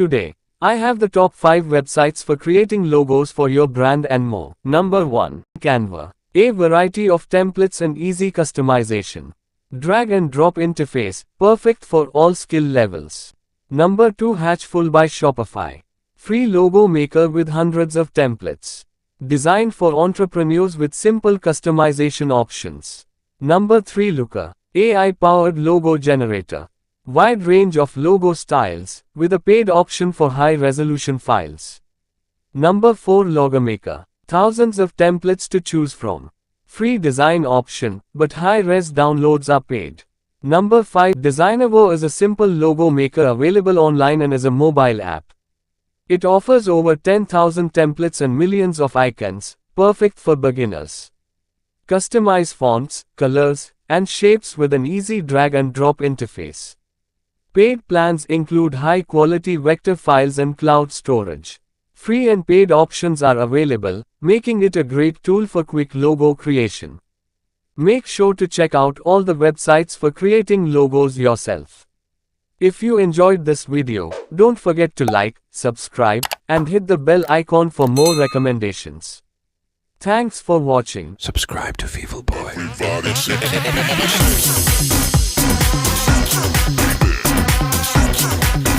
Today, I have the top 5 websites for creating logos for your brand and more. Number 1. Canva. A variety of templates and easy customization. Drag and drop interface, perfect for all skill levels. Number 2. Hatchful by Shopify. Free logo maker with hundreds of templates. Designed for entrepreneurs with simple customization options. Number 3. Looka. AI-powered logo generator. Wide range of logo styles, with a paid option for high-resolution files. Number 4. Logomaker. Thousands of templates to choose from. Free design option, but high-res downloads are paid. Number 5. DesignEvo is a simple logo maker available online and is a mobile app. It offers over 10,000 templates and millions of icons, perfect for beginners. Customize fonts, colors, and shapes with an easy drag-and-drop interface. Paid plans include high-quality vector files and cloud storage. Free and paid options are available, making it a great tool for quick logo creation. Make sure to check out all the websites for creating logos yourself. If you enjoyed this video, don't forget to like, subscribe, and hit the bell icon for more recommendations. Thanks for watching. Subscribe to Feeble Boy. Everybody